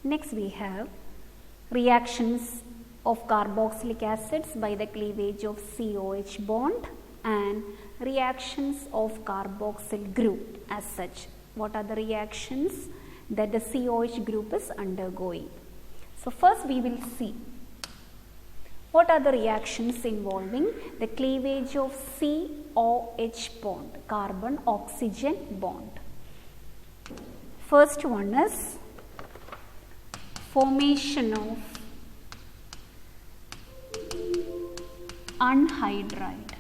Next we have reactions of carboxylic acids by the cleavage of COH bond and reactions of carboxyl group as such. What are the reactions that the COH group is undergoing? So first we will see what are the reactions involving the cleavage of COH bond, carbon oxygen bond. First one is formation of anhydride.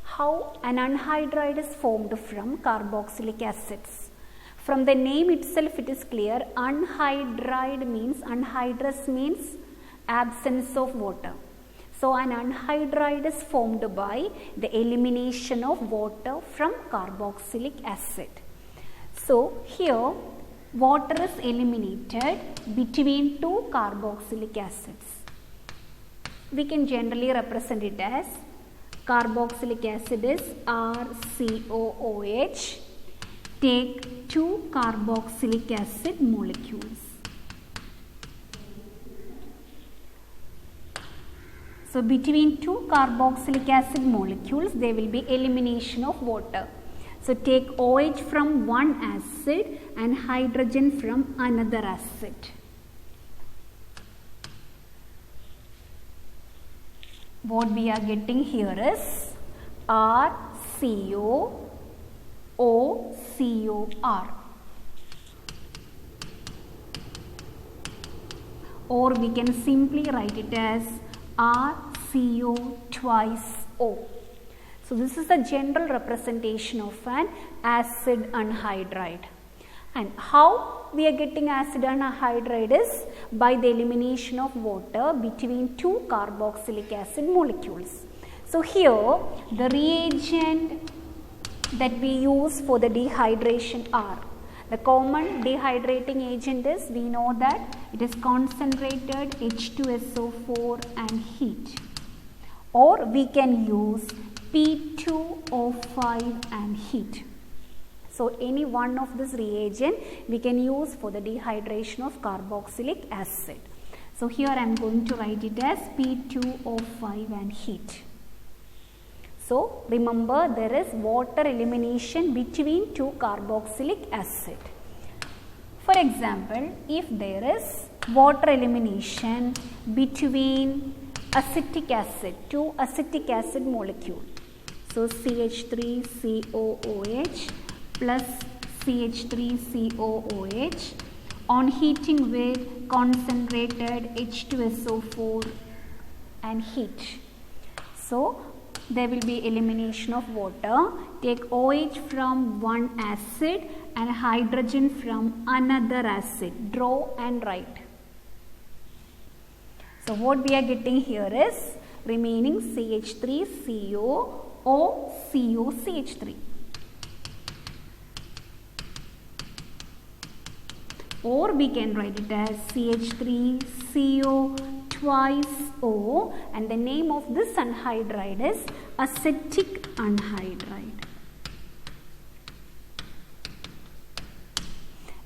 How an anhydride is formed from carboxylic acids? From the name itself it is clear, anhydride means, anhydrous means absence of water. So an anhydride is formed by the elimination of water from carboxylic acid. So here water is eliminated between two carboxylic acids. We can generally represent it as carboxylic acid is RCOOH. Take two carboxylic acid molecules. So between two carboxylic acid molecules there will be elimination of water. So take OH from one acid and hydrogen from another acid. What we are getting here is RCO OCOR, or we can simply write it as RCO twice O. So this is the general representation of an acid anhydride. And how we are getting acid anhydride is by the elimination of water between two carboxylic acid molecules. So here the reagent that we use for the dehydration are, the common dehydrating agent is, we know that it is concentrated H2SO4 and heat, or we can use P2O5 and heat. So any one of this reagent we can use for the dehydration of carboxylic acid. So here I am going to write it as P2O5 and heat. So remember, there is water elimination between two carboxylic acid. For example, if there is water elimination between acetic acid, two acetic acid molecule, so CH3COOH plus CH3COOH on heating with concentrated H2SO4 and heat. So there will be elimination of water. Take OH from one acid and hydrogen from another acid. Draw and write. So what we are getting here is remaining CH3CO OCOCH3. Or we can write it as CH3CO twice O, and the name of this anhydride is acetic anhydride.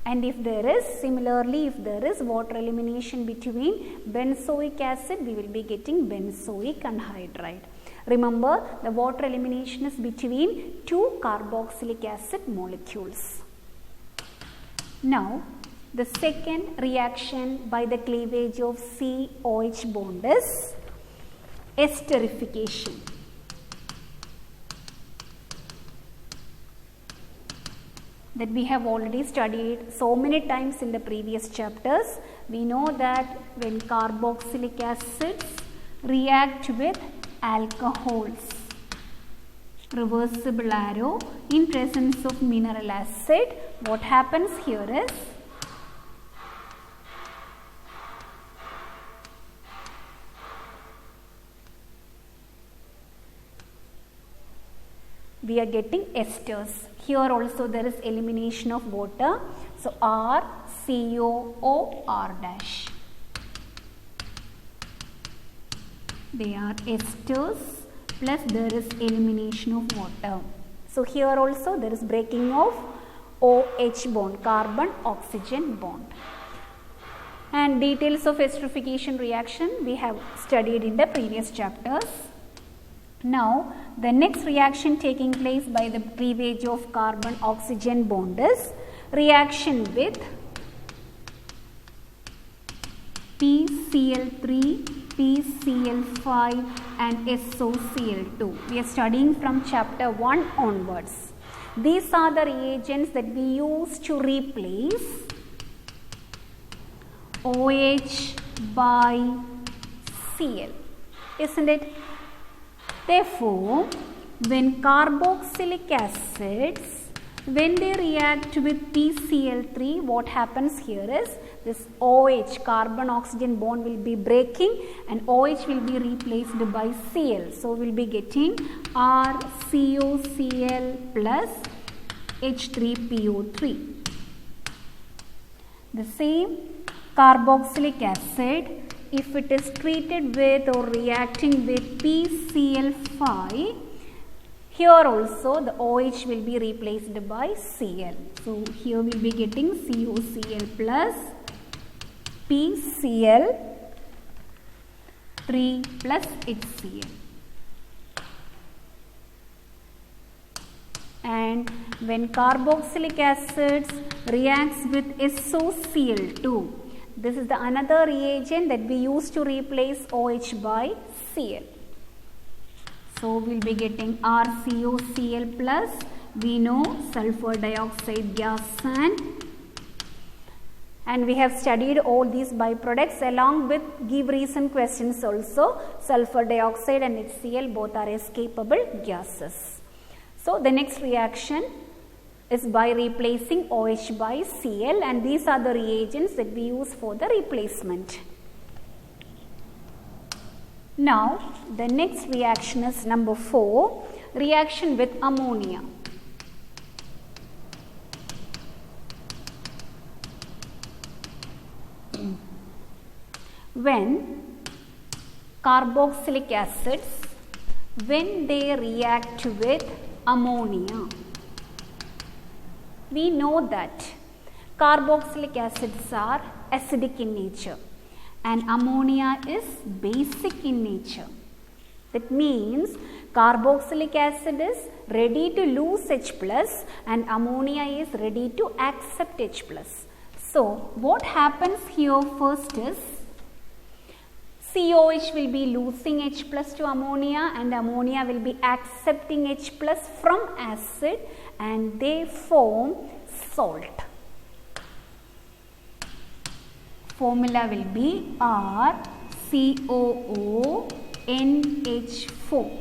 And if there is, similarly, if there is water elimination between benzoic acid, we will be getting benzoic anhydride. Remember, the water elimination is between two carboxylic acid molecules. Now, the second reaction by the cleavage of COH bond is esterification. That we have already studied so many times in the previous chapters. We know that when carboxylic acids react with alcohols, reversible arrow, in presence of mineral acid, what happens here is we are getting esters. Here also there is elimination of water. So RCOOR dash. They are esters plus there is elimination of water. So here also there is breaking of OH bond, carbon oxygen bond. And details of esterification reaction we have studied in the previous chapters. Now, the next reaction taking place by the cleavage of carbon oxygen bond is reaction with PCl3, PCl5 and SOCl2. We are studying from chapter 1 onwards. These are the reagents that we use to replace OH by Cl, isn't it? Therefore, when carboxylic acids, when they react with PCl3, what happens here is this OH, carbon oxygen bond, will be breaking and OH will be replaced by Cl. So, we will be getting RCOCl plus H3PO3. The same carboxylic acid, if it is treated with or reacting with PCl5, here also the OH will be replaced by Cl. So, here we will be getting COCl plus PCl3 plus HCl. And when carboxylic acids reacts with SOCl2, this is the another reagent that we use to replace OH by Cl. So, we will be getting RCOCl plus, we know, sulfur dioxide gas, and we have studied all these byproducts along with give reason questions also. Sulfur dioxide and HCl both are escapable gases. So, the next reaction is by replacing OH by Cl, and these are the reagents that we use for the replacement. Now, the next reaction is number 4, reaction with ammonia. When carboxylic acids, when they react with ammonia, we know that carboxylic acids are acidic in nature and ammonia is basic in nature. That means carboxylic acid is ready to lose H plus and ammonia is ready to accept H plus. So, what happens here first is COH will be losing H plus to ammonia and ammonia will be accepting H plus from acid and they form salt. Formula will be RCOONH4.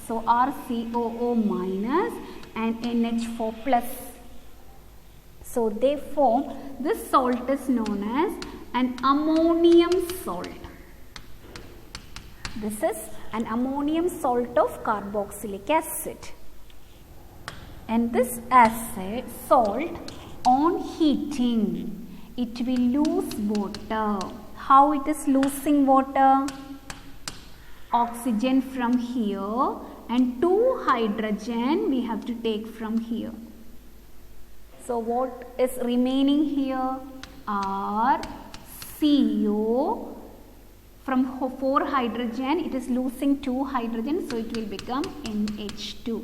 So, RCOO minus and NH4 plus. So, they form, this salt is known as an ammonium salt. This is an ammonium salt of carboxylic acid. And this acid, salt, on heating, it will lose water. How it is losing water? Oxygen from here and 2 hydrogen we have to take from here. So, what is remaining here are CO. From 4 hydrogen, it is losing 2 hydrogen, so it will become NH2.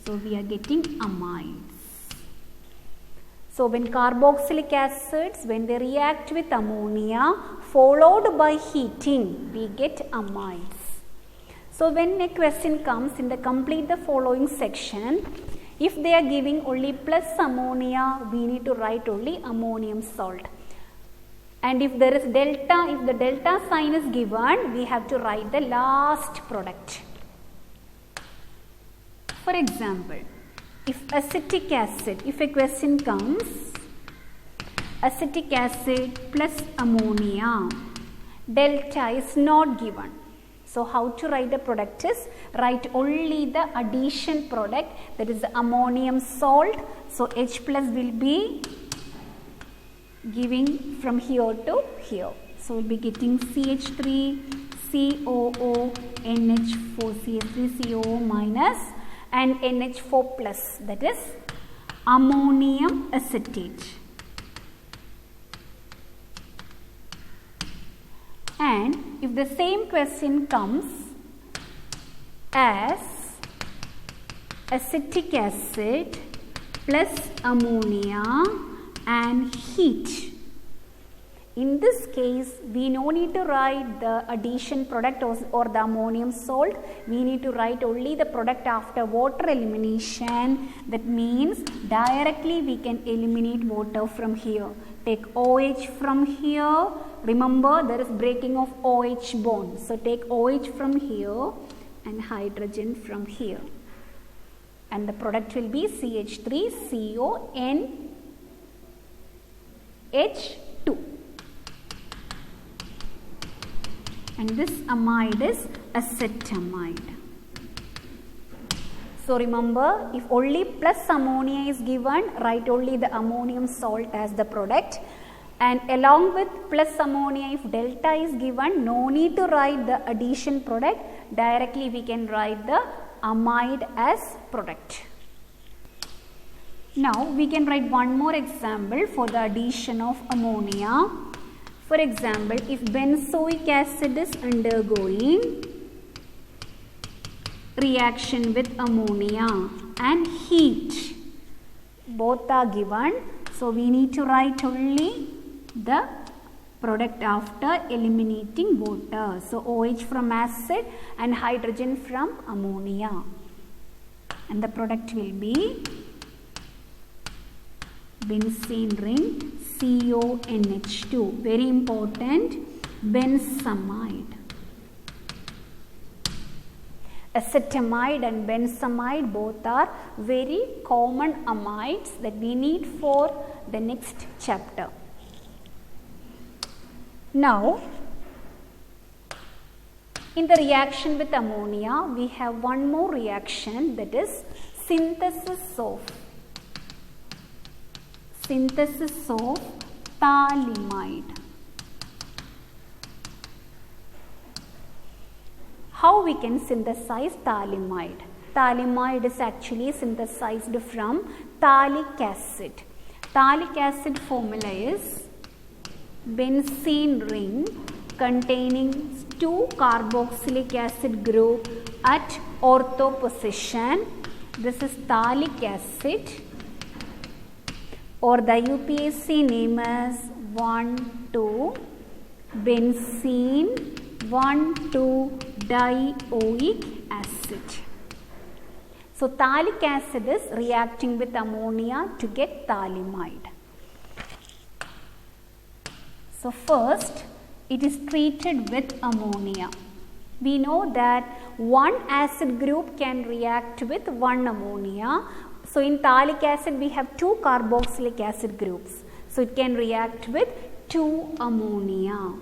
So, we are getting amides. So, when carboxylic acids, when they react with ammonia, followed by heating, we get amides. So, when a question comes in the complete the following section, if they are giving only plus ammonia, we need to write only ammonium salt. And if there is delta, if the delta sign is given, we have to write the last product. For example, if acetic acid, if a question comes, acetic acid plus ammonia, delta is not given. So, how to write the product is, write only the addition product, that is the ammonium salt. So, H plus will be giving from here to here. So, we will be getting CH3, COO, NH4, CH3, COO minus and NH4 plus, that is ammonium acetate. And if the same question comes as acetic acid plus ammonia and heat, in this case we no need to write the addition product or the ammonium salt. We need to write only the product after water elimination. That means directly we can eliminate water from here. Take OH from here. Remember, there is breaking of OH bond. So take OH from here and hydrogen from here. And the product will be CH3CONH2. And this amide is acetamide. So remember, if only plus ammonia is given, write only the ammonium salt as the product. And along with plus ammonia, if delta is given, no need to write the addition product. Directly we can write the amide as product. Now we can write one more example for the addition of ammonia. For example, if benzoic acid is undergoing reaction with ammonia and heat, both are given. So we need to write only the product after eliminating water. So OH from acid and hydrogen from ammonia. And the product will be benzene ring CONH2. Very important, benzamide. Acetamide and benzamide both are very common amides that we need for the next chapter. Now, in the reaction with ammonia, we have one more reaction, that is synthesis of phthalimide. How we can synthesize phthalimide? Phthalimide is actually synthesized from phthalic acid. Phthalic acid formula is benzene ring containing 2 carboxylic acid group at ortho position. This is phthalic acid, or the UPAC name is 1,2-benzene 1,2-dioic acid. So phthalic acid is reacting with ammonia to get phthalimide. So first it is treated with ammonia. We know that one acid group can react with one ammonia. So in phthalic acid we have 2 carboxylic acid groups. So it can react with 2 ammonia.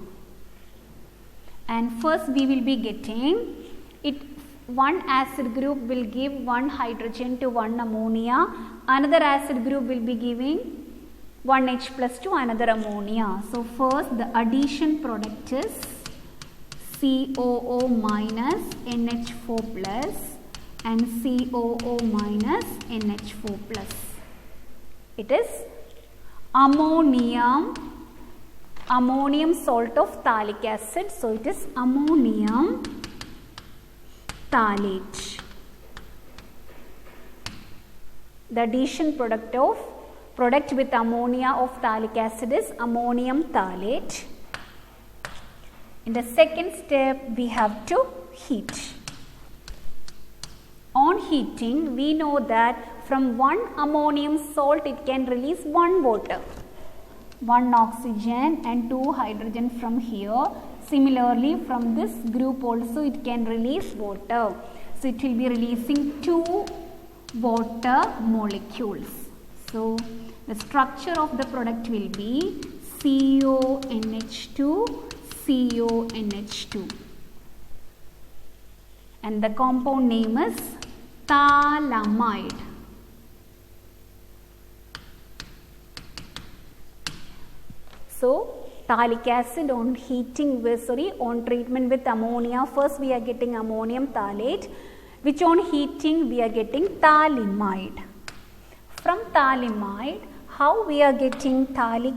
And first we will be getting it, one acid group will give 1 hydrogen to 1 ammonia. Another acid group will be giving 1 H plus to another ammonia. So first the addition product is COO minus NH4 plus and COO minus NH4 plus. It is ammonium salt of phthalic acid. So it is ammonium phthalate. The addition product with ammonia of phthalic acid is ammonium phthalate. In the second step we have to heat. On heating, we know that from 1 ammonium salt it can release 1 water, 1 oxygen and 2 hydrogen from here. Similarly, from this group also it can release water. So it will be releasing 2 water molecules. So the structure of the product will be CONH2, CONH2. And the compound name is phthalimide. So phthalic acid on heating with, on treatment with ammonia, first we are getting ammonium phthalate, which on heating we are getting phthalimide. from thalamide, how we are getting thalamide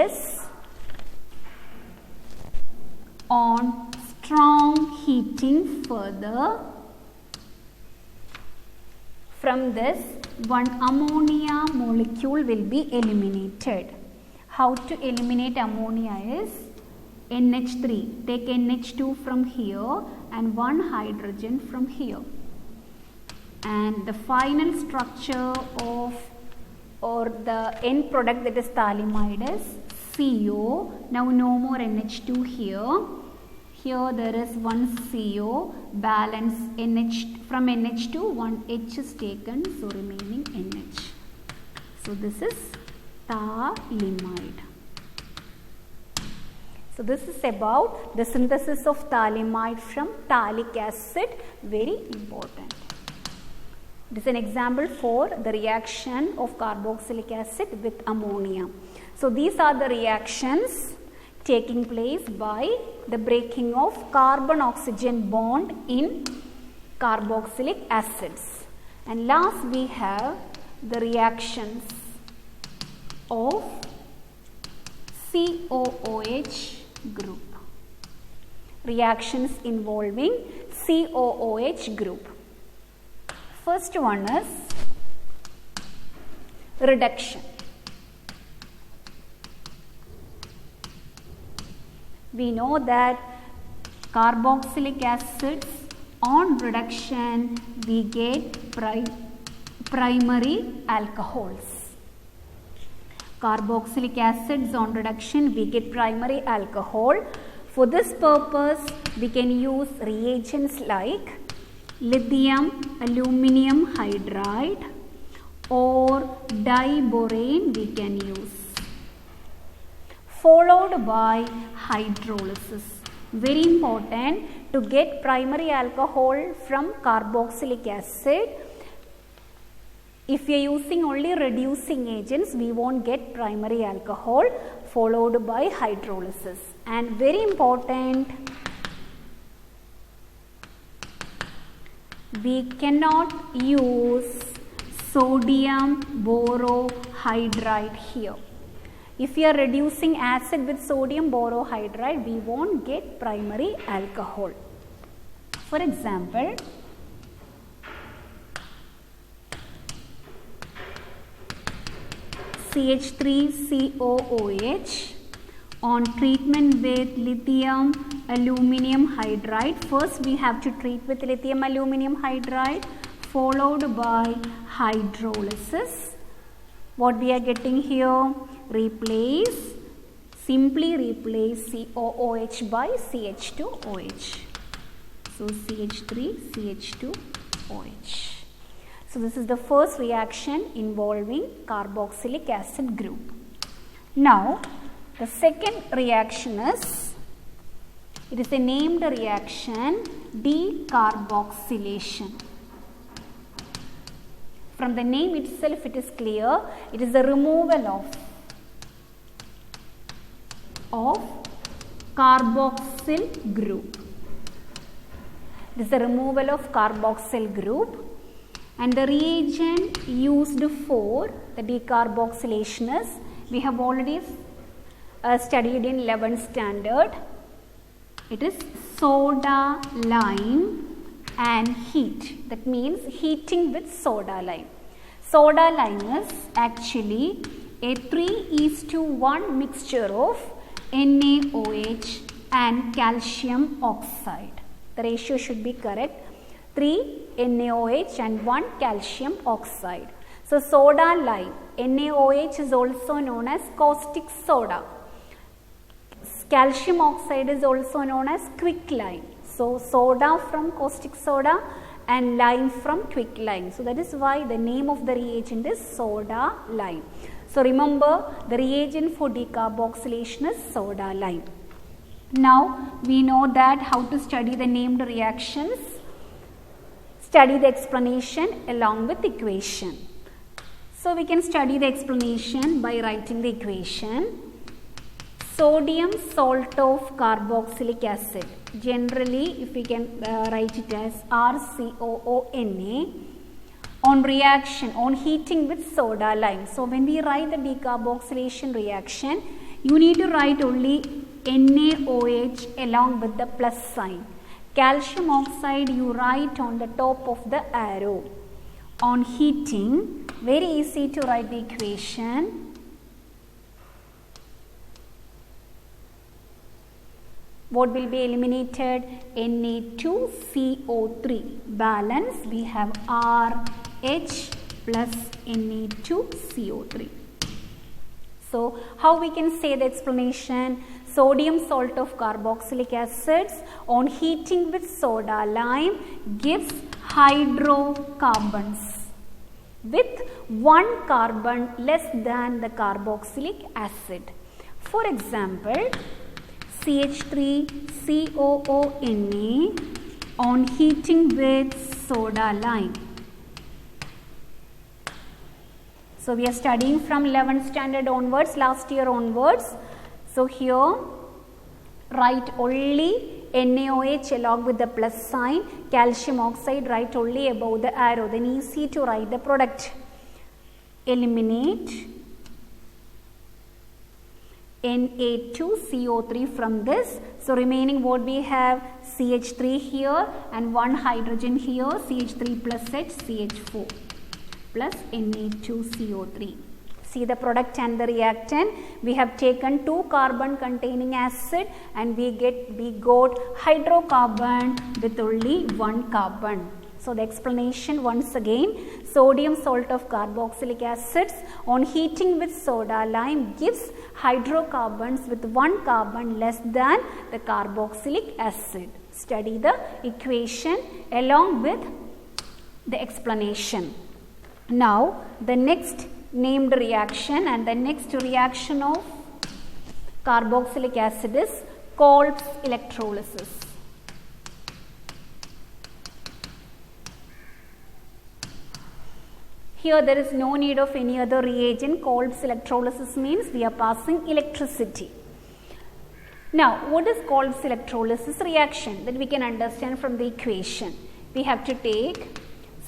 is on strong heating further. From this, one ammonia molecule will be eliminated. How to eliminate ammonia is NH3. Take NH2 from here and one hydrogen from here. And the final structure of or the end product, that is thalamide, is CO. Now no more NH2 here. Here there is one CO, balance NH, from NH2 one H is taken, so remaining NH. So this is thalamide. So this is about the synthesis of thalamide from phthalic acid, very important. It is an example for the reaction of carboxylic acid with ammonia. So these are the reactions taking place by the breaking of carbon-oxygen bond in carboxylic acids. And last we have the reactions of COOH group. Reactions involving COOH group. First one is reduction. We know that carboxylic acids on reduction we get primary alcohols. Carboxylic acids on reduction we get primary alcohol. For this purpose we can use reagents like lithium aluminium hydride or diborane we can use, followed by hydrolysis. Very important, to get primary alcohol from carboxylic acid, if we are using only reducing agents, we won't get primary alcohol, followed by hydrolysis. And very important, we cannot use sodium borohydride here. If we are reducing acid with sodium borohydride, we won't get primary alcohol. For example, CH3COOH on treatment with lithium aluminium hydride. First we have to treat with lithium aluminium hydride, followed by hydrolysis. What we are getting here? Simply replace COOH by CH2OH. So CH3CH2OH. So this is the first reaction involving carboxylic acid group. Now the second reaction is, it is a named reaction, decarboxylation. From the name itself it is clear, it is the removal of carboxyl group. It is the removal of carboxyl group, and the reagent used for the decarboxylation is, we have already studied in 11th standard. It is soda lime and heat. That means heating with soda lime. Soda lime is actually a 3:1 mixture of NaOH and calcium oxide. The ratio should be correct. 3 NaOH and 1 calcium oxide. So soda lime, NaOH is also known as caustic soda. Calcium oxide is also known as quicklime. So soda from caustic soda and lime from quicklime. So that is why the name of the reagent is soda lime. So remember, the reagent for decarboxylation is soda lime. Now we know that how to study the named reactions. Study the explanation along with equation. So we can study the explanation by writing the equation. Sodium salt of carboxylic acid. Generally, if we can write it as RCOONA, on reaction, on heating with soda lime. So when we write the decarboxylation reaction, you need to write only NaOH along with the plus sign. Calcium oxide you write on the top of the arrow. On heating, very easy to write the equation. What will be eliminated? Na2CO3. Balance, we have RH plus Na2CO3. So, how we can say the explanation? Sodium salt of carboxylic acids on heating with soda lime gives hydrocarbons with one carbon less than the carboxylic acid. For example, CH3COONA on heating with soda lime. So we are studying from 11th standard onwards, last year onwards. So here write only NaOH along with the plus sign, calcium oxide write only above the arrow, then easy to write the product. Eliminate Na2CO3 from this. So remaining what we have? CH3 here and one hydrogen here, CH3 plus H, CH4 plus Na2CO3. See the product and the reactant. We have taken 2 carbon containing acid and we got hydrocarbon with only 1 carbon. So the explanation once again, sodium salt of carboxylic acids on heating with soda lime gives hydrocarbons with 1 carbon less than the carboxylic acid. Study the equation along with the explanation. Now the next named reaction and the next reaction of carboxylic acid is Kolb's electrolysis. Here there is no need of any other reagent. Kolb's electrolysis means we are passing electricity. Now what is Kolb's electrolysis reaction? That we can understand from the equation. We have to take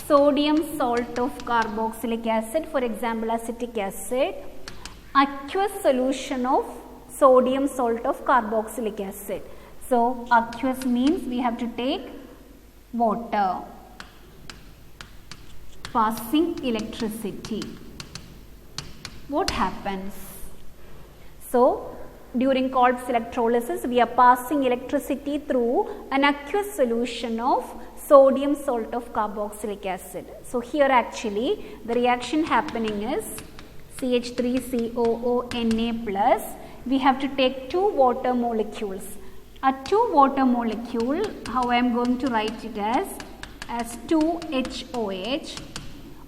sodium salt of carboxylic acid, for example acetic acid, aqueous solution of sodium salt of carboxylic acid. So aqueous means we have to take water, passing electricity. What happens? So during Kolb's electrolysis we are passing electricity through an aqueous solution of sodium salt of carboxylic acid. So here actually the reaction happening is CH3COONA plus, we have to take 2 water molecules. A 2 water molecule, how I am going to write it as 2HOH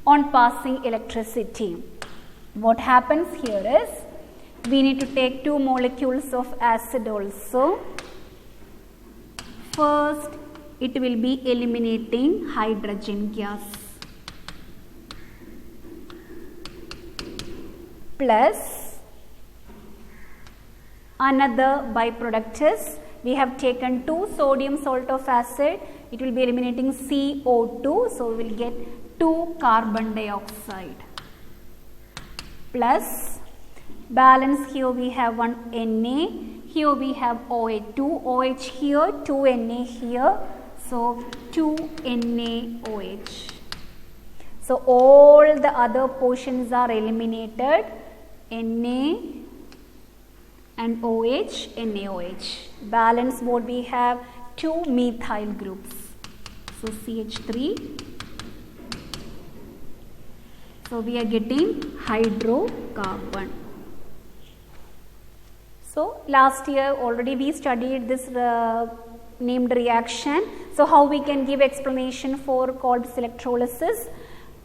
on passing electricity. What happens here is we need to take 2 molecules of acid also. First it will be eliminating hydrogen gas plus another byproduct is we have taken 2 sodium salt of acid, it will be eliminating CO2, so we will get 2 carbon dioxide plus balance, here we have one Na, here we have OH2, OH here, 2 Na here, so 2 NaOH. So all the other portions are eliminated, Na and OH, NaOH. Balance what we have? 2 methyl groups. So CH3. So we are getting hydrocarbon. So last year already we studied this named reaction. So how we can give explanation for Kolb's electrolysis?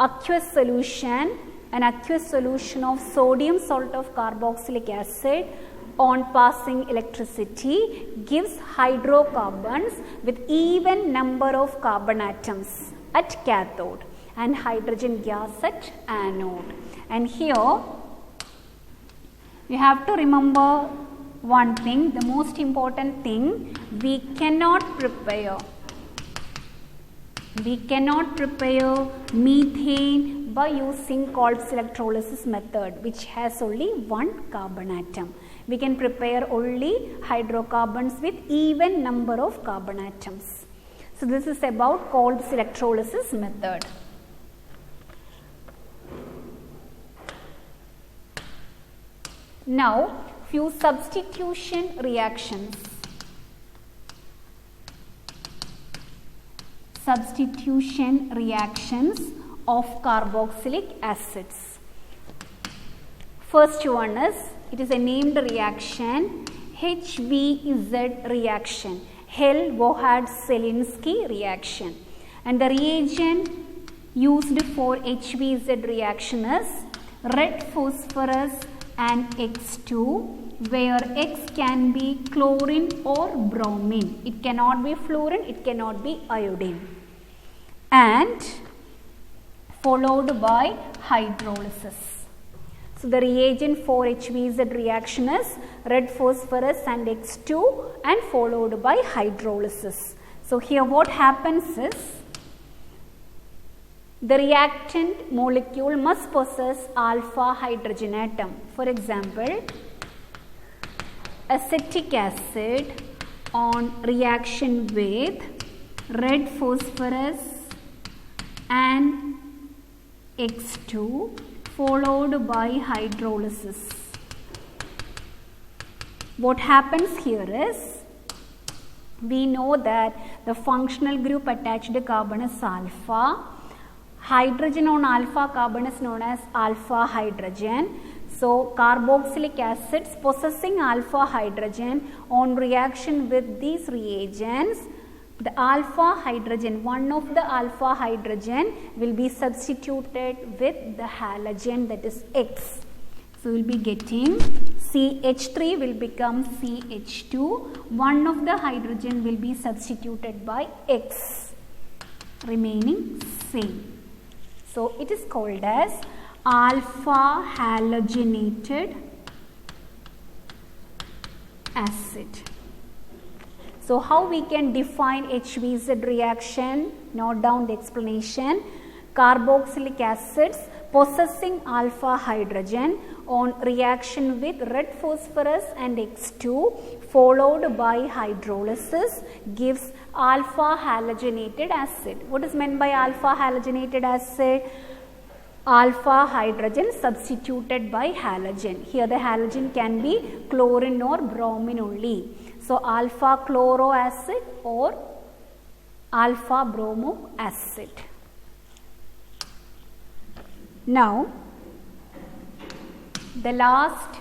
Aqueous solution, an aqueous solution of sodium salt of carboxylic acid on passing electricity gives hydrocarbons with even number of carbon atoms at cathode and hydrogen gas at anode. And here you have to remember one thing, the most important thing, we cannot prepare We cannot prepare methane by using Kolb's electrolysis method, which has only one carbon atom. We can prepare only hydrocarbons with even number of carbon atoms. So this is about Kolb's electrolysis method. Now, few substitution reactions. Substitution reactions of carboxylic acids. First one is, it is a named reaction, HBZ reaction, Hell-Bohart-Zelinsky reaction. And the reagent used for HBZ reaction is red phosphorus and X2, where X can be chlorine or bromine. It cannot be fluorine, it cannot be iodine. And followed by hydrolysis. So the reagent for HBZ reaction is red phosphorus and X2 and followed by hydrolysis. So here what happens is, the reactant molecule must possess alpha hydrogen atom. For example, acetic acid on reaction with red phosphorus and X2 followed by hydrolysis. What happens here is, we know that the functional group attached to carbon is alpha. Hydrogen on alpha carbon is known as alpha hydrogen. So carboxylic acids possessing alpha hydrogen on reaction with these reagents, the alpha hydrogen, one of the alpha hydrogen will be substituted with the halogen, that is X. So we will be getting CH3 will become CH2, one of the hydrogen will be substituted by X, remaining same. So it is called as alpha halogenated acid. So how we can define HBZ reaction? Note down the explanation. Carboxylic acids possessing alpha hydrogen on reaction with red phosphorus and X2 followed by hydrolysis gives alpha halogenated acid. What is meant by alpha halogenated acid? Alpha hydrogen substituted by halogen. Here the halogen can be chlorine or bromine only. So alpha chloro acid or alpha bromo acid. Now, the last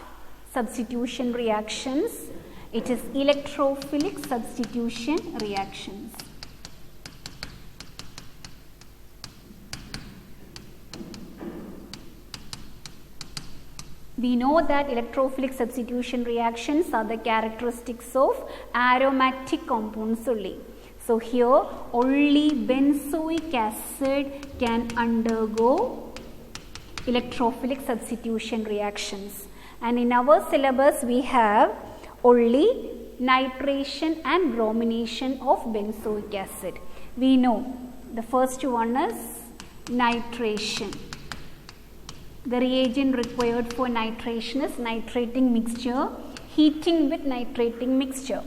substitution reactions, it is electrophilic substitution reactions. We know that electrophilic substitution reactions are the characteristics of aromatic compounds only. So here only benzoic acid can undergo electrophilic substitution reactions, and in our syllabus we have only nitration and bromination of benzoic acid. We know the first one is nitration. The reagent required for nitration is nitrating mixture, heating with nitrating mixture.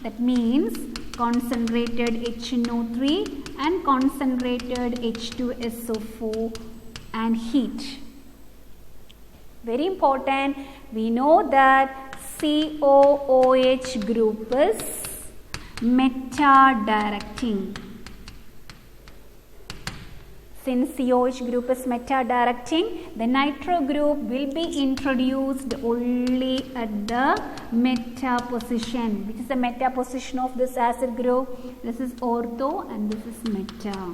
That means concentrated HNO3 and concentrated H2SO4 and heat. Very important, we know that COOH group is meta-directing. Since COH group is meta-directing, the nitro group will be introduced only at the meta position. Which is the meta position of this acid group? This is ortho and this is meta.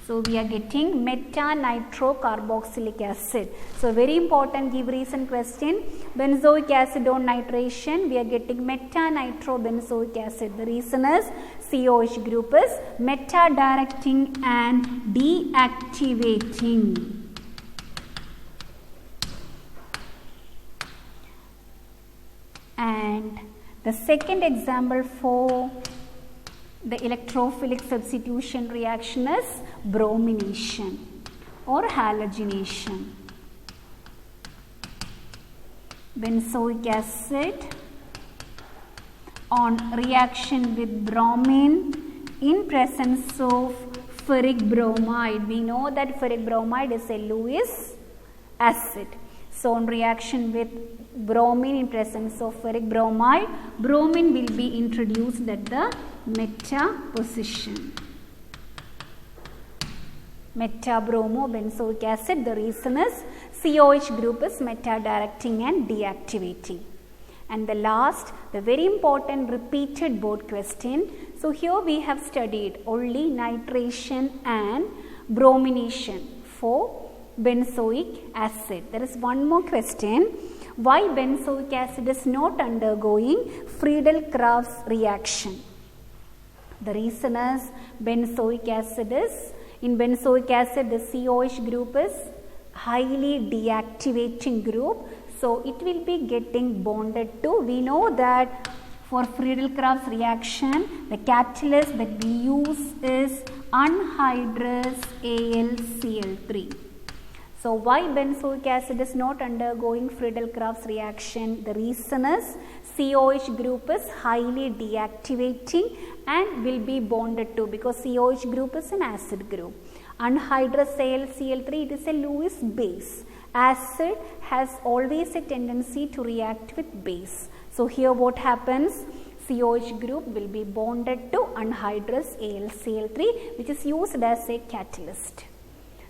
So we are getting meta-nitrocarboxylic acid. So very important, give recent question. Benzoic acid on nitration, we are getting meta-nitrobenzoic acid. The reason is COH group is meta-directing and deactivating. And the second example for The electrophilic substitution reaction is bromination or halogenation. Benzoic acid on reaction with bromine in presence of ferric bromide. We know that ferric bromide is a Lewis acid. So on reaction with bromine in presence of ferric bromide, bromine will be introduced at the meta position. Meta-bromo-benzoic acid, the reason is COH group is meta-directing and deactivating. And the last, the very important repeated board question. So here we have studied only nitration and bromination for benzoic acid. There is one more question. Why benzoic acid is not undergoing Friedel-Crafts reaction? The reason is benzoic acid is, in benzoic acid the COH group is highly deactivating group. So it will be getting bonded to, we know that for Friedel-Crafts reaction, the catalyst that we use is anhydrous AlCl3. So why benzoic acid is not undergoing Friedel-Crafts reaction? The reason is COH group is highly deactivating and will be bonded to, because COH group is an acid group. Anhydrous AlCl3, it is a Lewis base. Acid has always a tendency to react with base. So here what happens? COH group will be bonded to anhydrous AlCl3, which is used as a catalyst.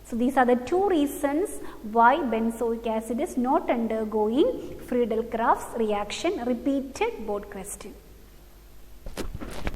So these are the two reasons why benzoic acid is not undergoing Friedel-Crafts reaction. Repeated board question.